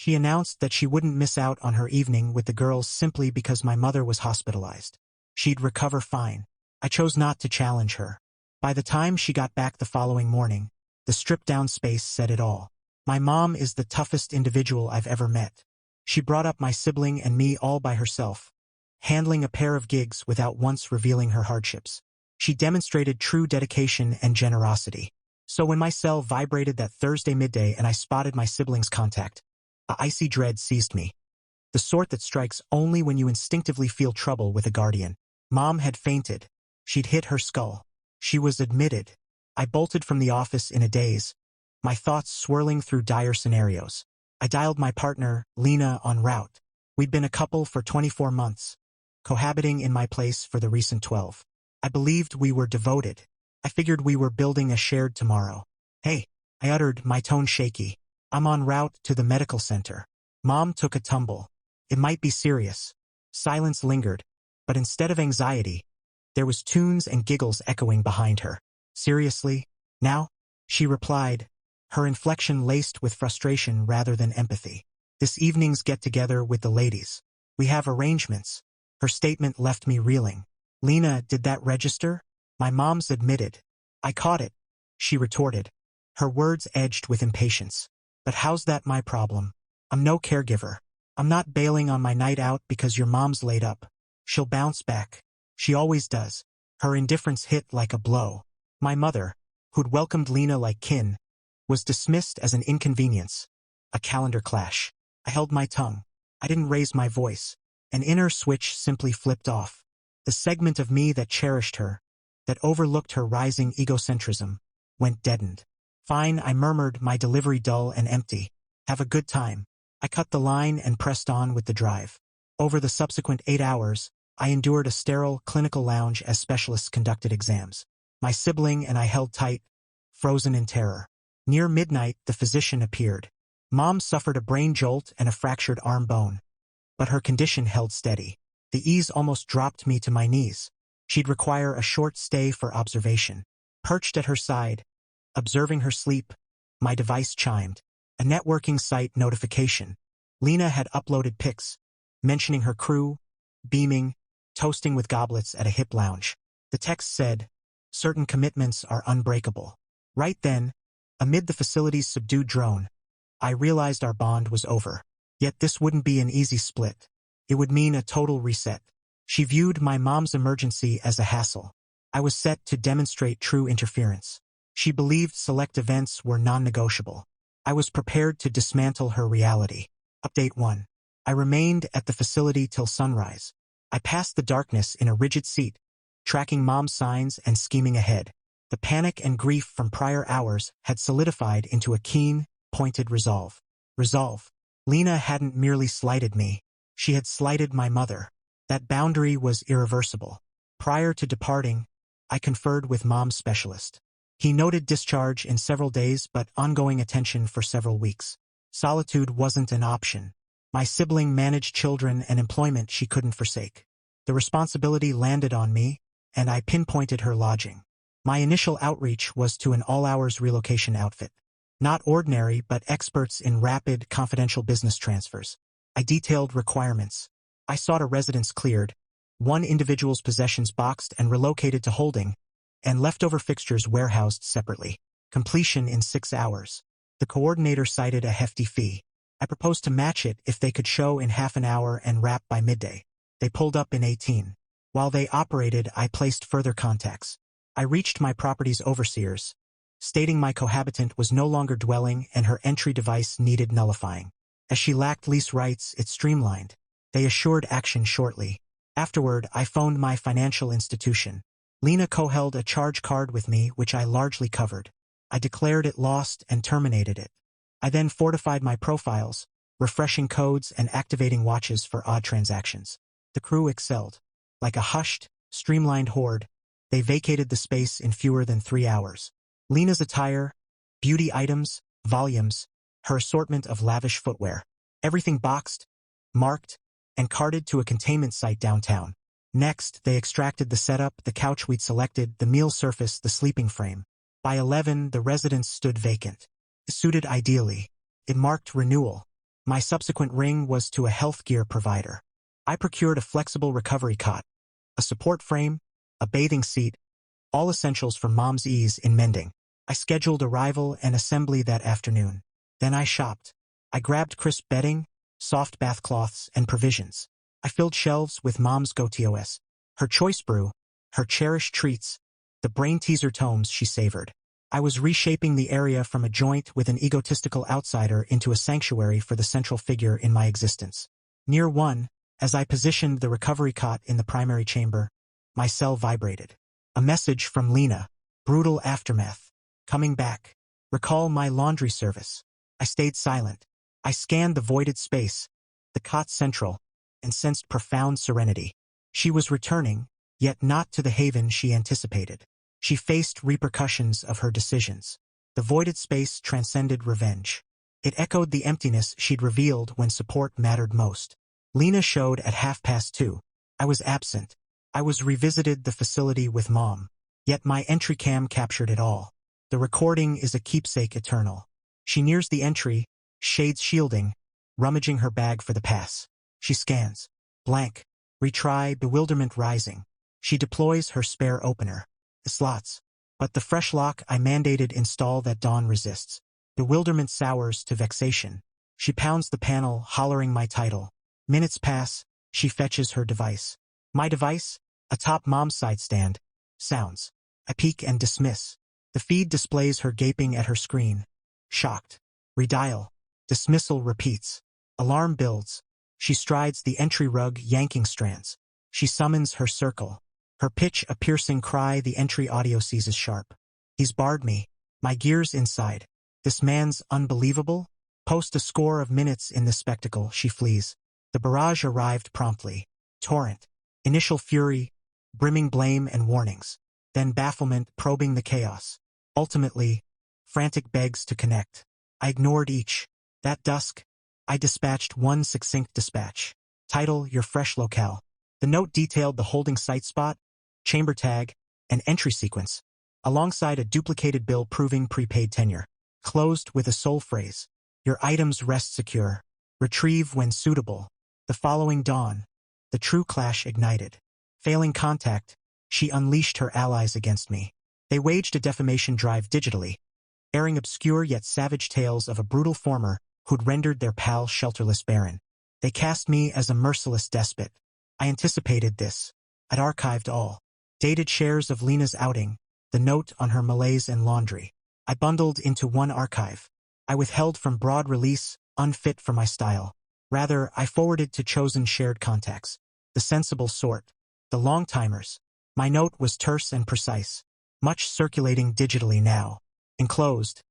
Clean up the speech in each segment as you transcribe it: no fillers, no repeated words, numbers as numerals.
She announced that she wouldn't miss out on her evening with the girls simply because my mother was hospitalized. She'd recover fine. I chose not to challenge her. By the time she got back the following morning, the stripped-down space said it all. My mom is the toughest individual I've ever met. She brought up my sibling and me all by herself, handling a pair of gigs without once revealing her hardships. She demonstrated true dedication and generosity. So when my cell vibrated that Thursday midday and I spotted my sibling's contact, a icy dread seized me. The sort that strikes only when you instinctively feel trouble with a guardian. Mom had fainted. She'd hit her skull. She was admitted. I bolted from the office in a daze, my thoughts swirling through dire scenarios. I dialed my partner, Lena, en route. We'd been a couple for 24 months, cohabiting in my place for the recent 12. I believed we were devoted. I figured we were building a shared tomorrow. Hey, I uttered, my tone shaky. I'm en route to the medical center. Mom took a tumble. It might be serious. Silence lingered, but instead of anxiety, there was tunes and giggles echoing behind her. Seriously? Now? She replied, her inflection laced with frustration rather than empathy. This evening's get-together with the ladies. We have arrangements. Her statement left me reeling. Lena, did that register? My mom's admitted. I caught it, she retorted. Her words edged with impatience. But how's that my problem? I'm no caregiver. I'm not bailing on my night out because your mom's laid up. She'll bounce back. She always does. Her indifference hit like a blow. My mother, who'd welcomed Lena like kin, was dismissed as an inconvenience. A calendar clash. I held my tongue. I didn't raise my voice. An inner switch simply flipped off. The segment of me that cherished her, that overlooked her rising egocentrism, went deadened. Fine, I murmured, my delivery dull and empty. Have a good time. I cut the line and pressed on with the drive. Over the subsequent 8 hours, I endured a sterile clinical lounge as specialists conducted exams. My sibling and I held tight, frozen in terror. Near midnight, the physician appeared. Mom suffered a brain jolt and a fractured arm bone, but her condition held steady. The ease almost dropped me to my knees. She'd require a short stay for observation. Perched at her side, observing her sleep, my device chimed. A networking site notification. Lena had uploaded pics, mentioning her crew, beaming, toasting with goblets at a hip lounge. The text said, certain commitments are unbreakable. Right then, amid the facility's subdued drone, I realized our bond was over. Yet this wouldn't be an easy split. It would mean a total reset. She viewed my mom's emergency as a hassle. I was set to demonstrate true interference. She believed select events were non-negotiable. I was prepared to dismantle her reality. Update 1. I remained at the facility till sunrise. I passed the darkness in a rigid seat, tracking Mom's signs and scheming ahead. The panic and grief from prior hours had solidified into a keen, pointed resolve. Resolve. Lena hadn't merely slighted me. She had slighted my mother. That boundary was irreversible. Prior to departing, I conferred with Mom's specialist. He noted discharge in several days but ongoing attention for several weeks. Solitude wasn't an option. My sibling managed children and employment she couldn't forsake. The responsibility landed on me, and I pinpointed her lodging. My initial outreach was to an all-hours relocation outfit. Not ordinary, but experts in rapid, confidential business transfers. I detailed requirements. I sought a residence cleared, one individual's possessions boxed and relocated to holding, and leftover fixtures warehoused separately. Completion in 6 hours. The coordinator cited a hefty fee. I proposed to match it if they could show in half an hour and wrap by midday. They pulled up in 18. While they operated, I placed further contacts. I reached my property's overseers, stating my cohabitant was no longer dwelling and her entry device needed nullifying. As she lacked lease rights, it streamlined. They assured action shortly. Afterward, I phoned my financial institution. Lena co-held a charge card with me, which I largely covered. I declared it lost and terminated it. I then fortified my profiles, refreshing codes and activating watches for odd transactions. The crew excelled. Like a hushed, streamlined horde, they vacated the space in fewer than 3 hours. Lena's attire, beauty items, volumes, her assortment of lavish footwear. Everything boxed, marked, and carted to a containment site downtown. Next, they extracted the setup, the couch we'd selected, the meal surface, the sleeping frame. By 11, the residence stood vacant. It suited ideally. It marked renewal. My subsequent ring was to a health gear provider. I procured a flexible recovery cot, a support frame, a bathing seat, all essentials for mom's ease in mending. I scheduled arrival and assembly that afternoon. Then I shopped. I grabbed crisp bedding, soft bath cloths, and provisions. I filled shelves with mom's go-tos, her choice brew, her cherished treats, the brain teaser tomes she savored. I was reshaping the area from a joint with an egotistical outsider into a sanctuary for the central figure in my existence. Near one, as I positioned the recovery cot in the primary chamber, my cell vibrated. A message from Lena. Brutal aftermath. Coming back. Recall my laundry service. I stayed silent. I scanned the voided space, the cot central, and sensed profound serenity. She was returning, yet not to the haven she anticipated. She faced repercussions of her decisions. The voided space transcended revenge. It echoed the emptiness she'd revealed when support mattered most. Lena showed at 2:30. I was absent. I was revisited the facility with Mom. Yet my entry cam captured it all. The recording is a keepsake eternal. She nears the entry, shades shielding, rummaging her bag for the pass. She scans. Blank. Retry, bewilderment rising. She deploys her spare opener. The slots. But the fresh lock I mandated install that dawn resists. Bewilderment sours to vexation. She pounds the panel, hollering my title. Minutes pass. She fetches her device. My device? Atop Mom's side stand. Sounds. I peek and dismiss. The feed displays her gaping at her screen. Shocked. Redial. Dismissal repeats. Alarm builds. She strides the entry rug, yanking strands. She summons her circle. Her pitch a piercing cry the entry audio seizes sharp. He's barred me. My gears inside. This man's unbelievable? Post a score of minutes in this spectacle, she flees. The barrage arrived promptly. Torrent. Initial fury, brimming blame and warnings. Then bafflement probing the chaos. Ultimately, frantic begs to connect. I ignored each. That dusk, I dispatched one succinct dispatch. Title, your fresh locale. The note detailed the holding site spot, chamber tag, and entry sequence, alongside a duplicated bill proving prepaid tenure. Closed with a sole phrase. Your items rest secure. Retrieve when suitable. The following dawn, the true clash ignited. Failing contact, she unleashed her allies against me. They waged a defamation drive digitally, airing obscure yet savage tales of a brutal former who'd rendered their pal shelterless barren. They cast me as a merciless despot. I anticipated this. I'd archived all. Dated shares of Lena's outing, the note on her malaise and laundry. I bundled into one archive. I withheld from broad release, unfit for my style. Rather, I forwarded to chosen shared contacts. The sensible sort. The long-timers. My note was terse and precise. Much circulating digitally now. Enclosed.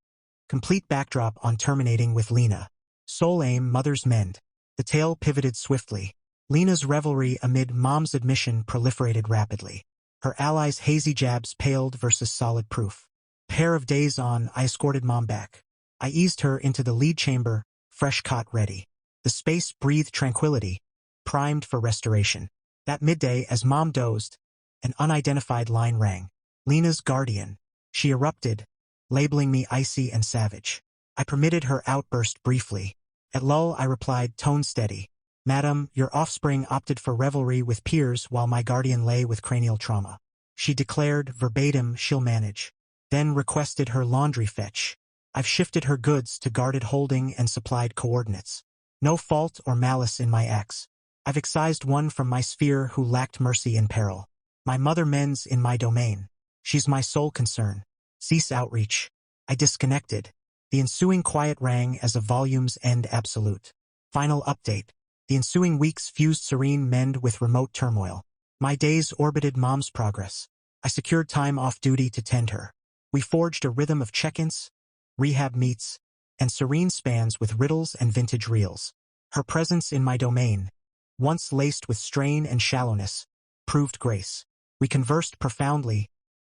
Complete backdrop on terminating with Lena. Sole aim, mother's mend. The tale pivoted swiftly. Lena's revelry amid Mom's admission proliferated rapidly. Her allies' hazy jabs paled versus solid proof. Pair of days on, I escorted Mom back. I eased her into the lead chamber, fresh cot ready. The space breathed tranquility, primed for restoration. That midday, as Mom dozed, an unidentified line rang. Lena's guardian. She erupted, labeling me icy and savage. I permitted her outburst briefly. At lull, I replied, tone steady. Madam, your offspring opted for revelry with peers while my guardian lay with cranial trauma. She declared, verbatim, she'll manage. Then requested her laundry fetch. I've shifted her goods to guarded holding and supplied coordinates. No fault or malice in my ex. I've excised one from my sphere who lacked mercy in peril. My mother mends in my domain. She's my sole concern. Cease outreach. I disconnected. The ensuing quiet rang as a volume's end absolute. Final update. The ensuing weeks fused serene mend with remote turmoil. My days orbited Mom's progress. I secured time off duty to tend her. We forged a rhythm of check-ins, rehab meets, and serene spans with riddles and vintage reels. Her presence in my domain, once laced with strain and shallowness, proved grace. We conversed profoundly,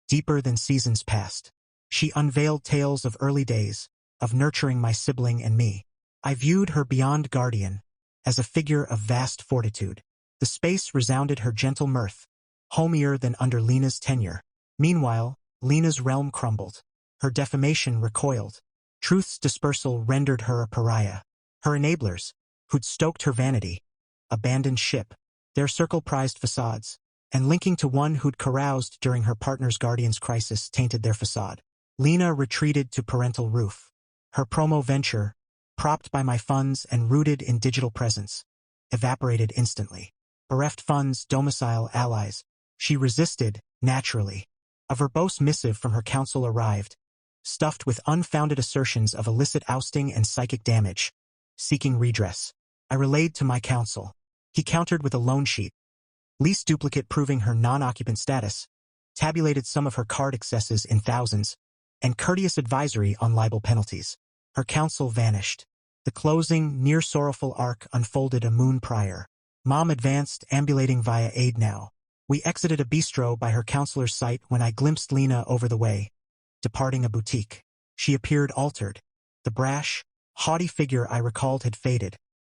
deeper than seasons past. She unveiled tales of early days, of nurturing my sibling and me. I viewed her beyond guardian, as a figure of vast fortitude. The space resounded her gentle mirth, homier than under Lena's tenure. Meanwhile, Lena's realm crumbled. Her defamation recoiled. Truth's dispersal rendered her a pariah. Her enablers, who'd stoked her vanity, abandoned ship, their circle-prized facades, and linking to one who'd caroused during her partner's guardian's crisis tainted their facade. Lena retreated to parental roof. Her promo venture, propped by my funds and rooted in digital presence, evaporated instantly. Bereft funds, domicile, allies. She resisted, naturally. A verbose missive from her counsel arrived, stuffed with unfounded assertions of illicit ousting and psychic damage. Seeking redress. I relayed to my counsel. He countered with a loan sheet. Lease duplicate proving her non-occupant status, tabulated some of her card excesses in thousands, and courteous advisory on libel penalties. Her counsel vanished. The closing, near-sorrowful arc unfolded a moon prior. Mom advanced, ambulating via aid now. We exited a bistro by her counselor's site when I glimpsed Lena over the way, departing a boutique. She appeared altered. The brash, haughty figure I recalled had faded,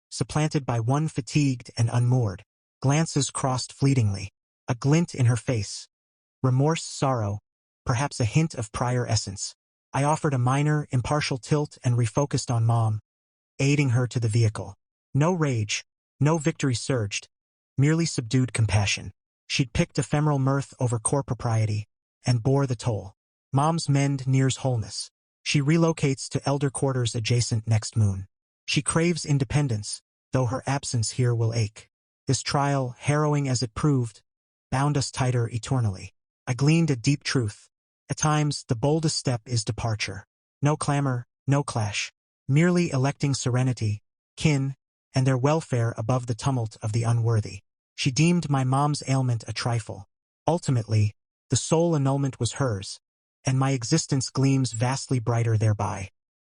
supplanted by one fatigued and unmoored. Glances crossed fleetingly. A glint in her face. Remorse, sorrow, perhaps a hint of prior essence. I offered a minor, impartial tilt and refocused on Mom, aiding her to the vehicle. No rage, no victory surged, merely subdued compassion. She'd picked ephemeral mirth over core propriety, and bore the toll. Mom's mend nears wholeness. She relocates to elder quarters adjacent next moon. She craves independence, though her absence here will ache. This trial, harrowing as it proved, bound us tighter eternally. I gleaned a deep truth. At times, the boldest step is departure. No clamor, no clash. Merely electing serenity, kin, and their welfare above the tumult of the unworthy. She deemed my mom's ailment a trifle. Ultimately, the sole annulment was hers, and my existence gleams vastly brighter thereby.